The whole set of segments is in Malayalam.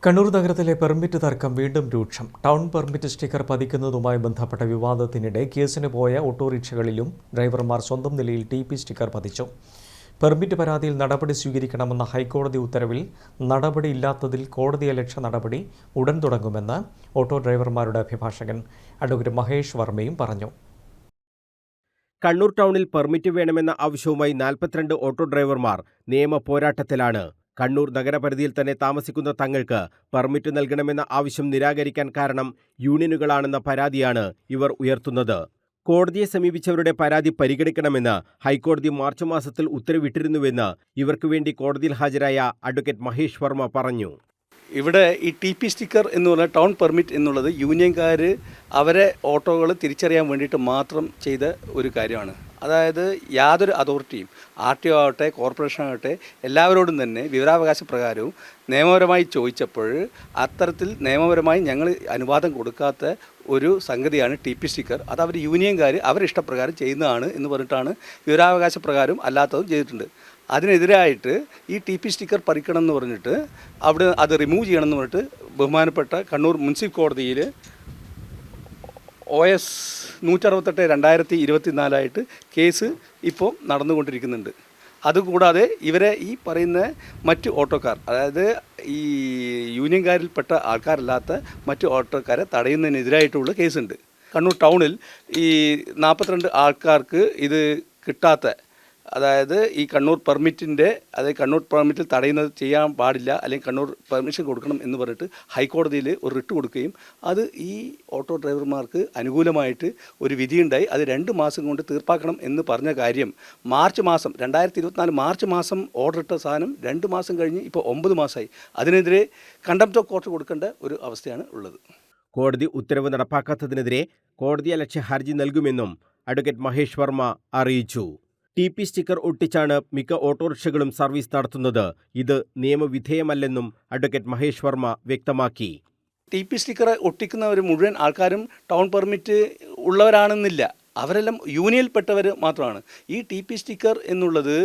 കണ്ണൂർ നഗരത്തിലെ പെർമിറ്റ് തർക്കം വീണ്ടും രൂക്ഷം. ടൗൺ പെർമിറ്റ് സ്റ്റിക്കർ പതിക്കുന്നതുമായി ബന്ധപ്പെട്ട വിവാദത്തിനിടെ കേസിന് പോയ ഓട്ടോറിക്ഷകളിലും ഡ്രൈവർമാർ സ്വന്തം നിലയിൽ ടി.പി. സ്റ്റിക്കർ പതിച്ചു. പെർമിറ്റ് പരാതിയിൽ നടപടി സ്വീകരിക്കണമെന്ന ഹൈക്കോടതി ഉത്തരവിൽ നടപടിയില്ലാത്തതിൽ കോടതിയലക്ഷ്യ നടപടി ഉടൻ തുടങ്ങുമെന്ന് ഓട്ടോ ഡ്രൈവർമാരുടെ അഭിഭാഷകൻ അഡ്വക്കേറ്റ് മഹേഷ് വർമ്മയും പറഞ്ഞു. കണ്ണൂർ ടൗണിൽ പെർമിറ്റ് വേണമെന്ന ആവശ്യവുമായി 42 ഓട്ടോ ഡ്രൈവർമാർ നിയമ പോരാട്ടത്തിലാണ്. കണ്ണൂർ നഗരപരിധിയിൽ തന്നെ താമസിക്കുന്ന തങ്ങൾക്ക് പെർമിറ്റ് നൽകണമെന്ന ആവശ്യം നിരാകരിക്കാൻ കാരണം യൂണിയനുകളാണെന്ന പരാതിയാണ് ഇവർ ഉയർത്തുന്നത്. കോടതിയെ സമീപിച്ചവരുടെ പരാതി പരിഗണിക്കണമെന്ന് ഹൈക്കോടതി മാർച്ച് മാസത്തിൽ ഉത്തരവിട്ടിരുന്നുവെന്ന് ഇവർക്ക് വേണ്ടി കോടതിയിൽ ഹാജരായ അഡ്വക്കേറ്റ് മഹേഷ് വർമ്മ പറഞ്ഞു. ഇവിടെ ഈ ടി.പി. സ്റ്റിക്കർ എന്ന് പറഞ്ഞാൽ ടൗൺ പെർമിറ്റ് എന്നുള്ളത് യൂണിയൻകാർ അവരെ ഓട്ടോകൾ തിരിച്ചറിയാൻ വേണ്ടിയിട്ട് മാത്രം ചെയ്ത ഒരു കാര്യമാണ്. അതായത് യാതൊരു അതോറിറ്റിയും RTO ആവട്ടെ കോർപ്പറേഷൻ ആവട്ടെ എല്ലാവരോടും തന്നെ വിവരാവകാശ പ്രകാരവും നിയമപരമായി ചോദിച്ചപ്പോൾ അത്തരത്തിൽ നിയമപരമായി ഞങ്ങൾ അനുവാദം കൊടുക്കാത്ത ഒരു സംഗതിയാണ് ടി.പി. സ്റ്റിക്കർ. അത് അവർ യൂണിയൻകാർ അവരുടെ ഇഷ്ടപ്രകാരം ചെയ്യുന്നതാണ് എന്ന് പറഞ്ഞിട്ടാണ് വിവരാവകാശ പ്രകാരം അല്ലാത്തതും ചെയ്തിട്ടുണ്ട്. അതിനെതിരായിട്ട് ഈ ടി.പി. സ്റ്റിക്കർ പറിക്കണം എന്ന് പറഞ്ഞിട്ട് അവിടെ അത് റിമൂവ് ചെയ്യണം എന്ന് പറഞ്ഞിട്ട് ബഹുമാനപ്പെട്ട കണ്ണൂർ മുനിസിപ്പൽ കോടതിയിൽ OS 168/2024 കേസ് ഇപ്പോൾ നടന്നുകൊണ്ടിരിക്കുന്നുണ്ട്. അതുകൂടാതെ ഇവരെ ഈ പറയുന്ന മറ്റ് ഓട്ടോക്കാർ, അതായത് ഈ യൂണിയൻകാരിൽപ്പെട്ട ആൾക്കാരല്ലാത്ത മറ്റ് ഓട്ടോക്കാരെ തടയുന്നതിനെതിരായിട്ടുള്ള കേസുണ്ട്. കണ്ണൂർ ടൗണിൽ ഈ 42 ആൾക്കാർക്ക് ഇത് കിട്ടാത്ത, അതായത് ഈ കണ്ണൂർ പെർമിറ്റിൻ്റെ, അതായത് കണ്ണൂർ പെർമിറ്റിൽ തടയുന്നത് ചെയ്യാൻ പാടില്ല, അല്ലെങ്കിൽ കണ്ണൂർ പെർമിഷൻ കൊടുക്കണം എന്ന് പറഞ്ഞിട്ട് ഹൈക്കോടതിയിൽ ഒരു റിട്ട് കൊടുക്കുകയും അത് ഈ ഓട്ടോ ഡ്രൈവർമാർക്ക് അനുകൂലമായിട്ട് ഒരു വിധിയുണ്ടായി. അത് 2 മാസം കൊണ്ട് തീർപ്പാക്കണം എന്ന് പറഞ്ഞ കാര്യം മാർച്ച് മാസം 2024 മാർച്ച് മാസം ഓർഡർ ഇട്ട സാധനം 2 മാസം കഴിഞ്ഞ് ഇപ്പോൾ 9 മാസമായി. അതിനെതിരെ കണ്ടംപ്റ്റ് ഓഫ് കോർട്ട് കൊടുക്കേണ്ട ഒരു അവസ്ഥയാണ് ഉള്ളത്. കോടതി ഉത്തരവ് നടപ്പാക്കാത്തതിനെതിരെ കോടതിയലക്ഷ്യ ഹർജി നൽകുമെന്നും അഡ്വക്കേറ്റ് മഹേഷ് വർമ്മ അറിയിച്ചു. ടി.പി. സ്റ്റിക്കർ ഒട്ടിച്ചാണ് മിക്ക ഓട്ടോറിക്ഷകളും സർവീസ് നടത്തുന്നത്. ഇത് നിയമവിധേയമല്ലെന്നും അഡ്വക്കേറ്റ് മഹേഷ് വർമ്മ വ്യക്തമാക്കി. ടി.പി. സ്റ്റിക്കർ ഒട്ടിക്കുന്നവർ മുഴുവൻ ആൾക്കാരും ടൗൺ പെർമിറ്റ് ഉള്ളവരാണെന്നില്ല, അവരെല്ലാം യൂണിയനിൽപ്പെട്ടവർ മാത്രമാണ്. ഈ ടി.പി. സ്റ്റിക്കർ എന്നുള്ളത്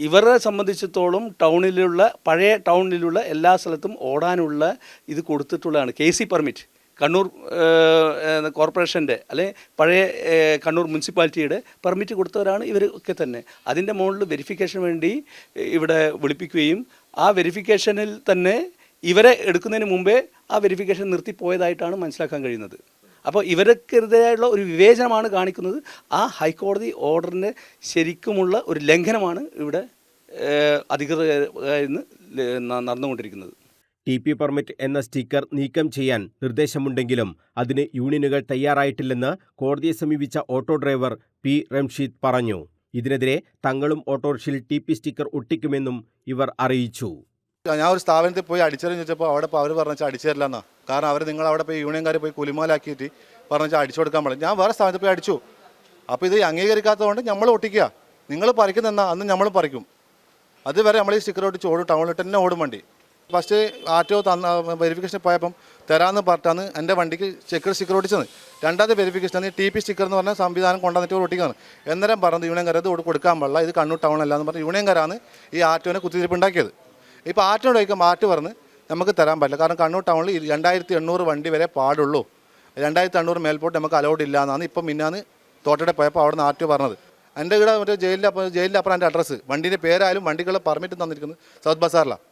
ഇവരെ സംബന്ധിച്ചിടത്തോളം ടൗണിലുള്ള പഴയ ടൗണിലുള്ള എല്ലാ സ്ഥലത്തും ഓടാനുള്ള ഇത് കൊടുത്തിട്ടുള്ളതാണ്. KC പെർമിറ്റ് കണ്ണൂർ കോർപ്പറേഷൻ്റെ അല്ലെ പഴയ കണ്ണൂർ മുനിസിപ്പാലിറ്റിയുടെ പെർമിറ്റ് കൊടുത്തവരാണ് ഇവരൊക്കെ തന്നെ. അതിൻ്റെ മുകളിൽ വെരിഫിക്കേഷൻ വേണ്ടി ഇവിടെ വിളിപ്പിക്കുകയും ആ വെരിഫിക്കേഷനിൽ തന്നെ ഇവരെ എടുക്കുന്നതിന് മുമ്പേ ആ വെരിഫിക്കേഷൻ നിർത്തിപ്പോയതായിട്ടാണ് മനസ്സിലാക്കാൻ കഴിയുന്നത്. അപ്പോൾ ഇവർക്കെതിരെയുള്ള ഒരു വിവേചനമാണ് കാണിക്കുന്നത്. ആ ഹൈക്കോടതി ഓർഡറിൻ്റെ ശരിക്കുമുള്ള ഒരു ലംഘനമാണ് ഇവിടെ അധികൃതരിൽ നിന്ന് നടന്നുകൊണ്ടിരിക്കുന്നത്. ടി.പി. പെർമിറ്റ് എന്ന സ്റ്റിക്കർ നീക്കം ചെയ്യാൻ നിർദ്ദേശമുണ്ടെങ്കിലും അതിന് യൂണിയനുകൾ തയ്യാറായിട്ടില്ലെന്ന് കോടതിയെ സമീപിച്ച ഓട്ടോ ഡ്രൈവർ P. റംഷീദ് പറഞ്ഞു. ഇതിനെതിരെ തങ്ങളും ഓട്ടോറിക്ഷയിൽ ടി.പി. സ്റ്റിക്കർ ഒട്ടിക്കുമെന്നും ഇവർ അറിയിച്ചു. ഞാൻ ഒരു സ്ഥാപനത്തിൽ പോയി അടിച്ചെറിഞ്ഞ് വെച്ചപ്പോൾ അവിടെ അവർ പറഞ്ഞാൽ അടിച്ചു തരില്ലെന്നാ. കാരണം അവർ നിങ്ങൾ അവിടെ പോയി യൂണിയൻകാരെ പോയി കുലുമാലാക്കിയിട്ട് പറഞ്ഞാൽ അടിച്ചു കൊടുക്കാൻ പാടില്ല. ഞാൻ വേറെ സ്ഥാപനത്തിൽ പോയി അടിച്ചു. അപ്പോൾ ഇത് അംഗീകരിക്കാത്തതുകൊണ്ട് നമ്മൾ ഒട്ടിക്കുക, നിങ്ങൾ പറിക്കുന്നെന്നാ അന്ന് നമ്മൾ പറിക്കും. അതുവരെ നമ്മൾ ഈ സ്റ്റിക്കർ ഒട്ടിച്ച് ഓടും, ടൗണിലിട്ട് തന്നെ ഓടും വണ്ടി. ഫസ്റ്റ് RTO വെരിഫിക്കേഷൻ പോയപ്പം തരാമെന്ന് പറഞ്ഞാണ് എൻ്റെ വണ്ടിക്ക് സ്റ്റിക്കർ ഒട്ടിച്ചത്. രണ്ടാമത്തെ വെരിഫിക്കേഷൻ ടി.പി. സ്റ്റിക്കർ എന്ന് പറഞ്ഞാൽ സംവിധാനം കൊണ്ടുവന്നിട്ട് ഒട്ടിക്കുകയാണ്. എന്നേരം പറഞ്ഞത് യൂണിയൻകാർ ഇത് കൊടുക്കാൻ പാടില്ല, ഇത് കണ്ണൂർ ടൗൺ അല്ല എന്ന് പറഞ്ഞ് യൂണിയൻകാരാണ് ഈ RTOനെ കുത്തിരിപ്പ് ഉണ്ടാക്കിയത്. ഇപ്പോൾ RTO ചോദിക്കുമ്പോൾ RTO പറഞ്ഞ് നമുക്ക് തരാൻ പറ്റില്ല, കാരണം കണ്ണൂർ ടൗണിൽ 2800 വണ്ടി വരെ പാടുള്ളൂ, 2800 മേൽപോട്ട് നമുക്ക് അലൗഡ് ഇല്ല എന്നാണ് ഇപ്പം മിന്നാന്ന് തോട്ടയുടെ പോയപ്പോൾ അവിടെ നിന്ന് RTO പറഞ്ഞത്. എൻ്റെ ഇവിടെ മറ്റേ ജയിലിൻ്റെ അപ്പുറം എൻ്റെ അഡ്രസ്സ്, വണ്ടീൻ്റെ പേരായാലും വണ്ടികളുടെ പെർമിറ്റ് തന്നിരിക്കുന്നത് സൗത്ത് ബസാറിലാണ്.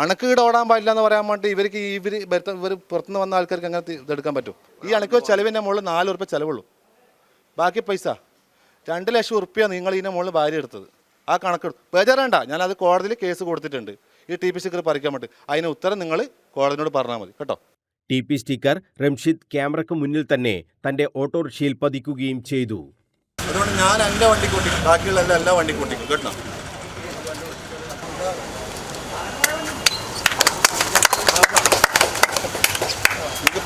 അണുക്കീട് ഓടാൻ പാടില്ല എന്ന് പറയാൻ വേണ്ടി ഇവർ പുറത്തുനിന്ന് വന്ന ആൾക്കാർക്ക് അങ്ങനെ ഇതെടുക്കാൻ പറ്റും. ഈ അണുക്ക് ചെലവിൻ്റെ മുകളിൽ 4 ഉറുപ്പ്യ ചിലവുള്ളൂ, ബാക്കി പൈസ 2 ലക്ഷം ഉറുപ്പ്യ നിങ്ങൾ ഇതിൻ്റെ മുകളിൽ ഭാര്യ എടുത്തത്. ആ കണക്ക് ബേജാറേണ്ട, ഞാനത് കോടതിയിൽ കേസ് കൊടുത്തിട്ടുണ്ട് ഈ ടി.പി. സ്റ്റിക്കർ പറിക്കാൻ വേണ്ടി. അതിന് ഉത്തരം നിങ്ങൾ കോടതിയോട് പറഞ്ഞാൽ മതി കേട്ടോ. ടി.പി. സ്റ്റിക്കർ റംഷീദ് ക്യാമറയ്ക്ക് മുന്നിൽ തന്നെ തൻ്റെ ഓട്ടോറിക്ഷയിൽ പതിക്കുകയും ചെയ്തു. അതുകൊണ്ട് ഞാൻ എൻ്റെ വണ്ടിക്ക് ഓട്ടിക്കും, ബാക്കിയുള്ള എല്ലാ വണ്ടിക്ക് ഓട്ടിക്കും കേട്ടോ.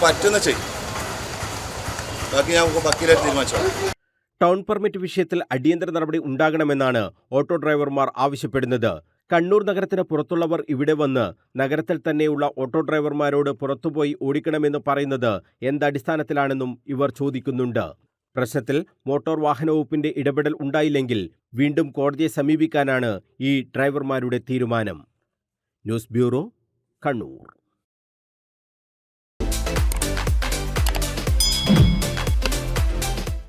പറ്റുന്ന ചെയ്യും, ബാക്കി ഞാൻ വക്കീലായിട്ട് തീരുമാനിച്ചോ. ടൗൺ പെർമിറ്റ് വിഷയത്തിൽ അടിയന്തര നടപടി ഉണ്ടാകണമെന്നാണ് ഓട്ടോ ഡ്രൈവർമാർ ആവശ്യപ്പെടുന്നത്. കണ്ണൂർ നഗരത്തിന് പുറത്തുള്ളവർ ഇവിടെ വന്ന് നഗരത്തിൽ തന്നെയുള്ള ഓട്ടോ ഡ്രൈവർമാരോട് പുറത്തുപോയി ഓടിക്കണമെന്ന് പറയുന്നത് എന്തടിസ്ഥാനത്തിലാണെന്നും ഇവർ ചോദിക്കുന്നുണ്ട്. പ്രശ്നത്തിൽ മോട്ടോർ വാഹന വകുപ്പിന്റെ ഇടപെടൽ ഉണ്ടായില്ലെങ്കിൽ വീണ്ടും കോടതിയെ സമീപിക്കാനാണ് ഈ ഡ്രൈവർമാരുടെ തീരുമാനം. News bureau, Kannur.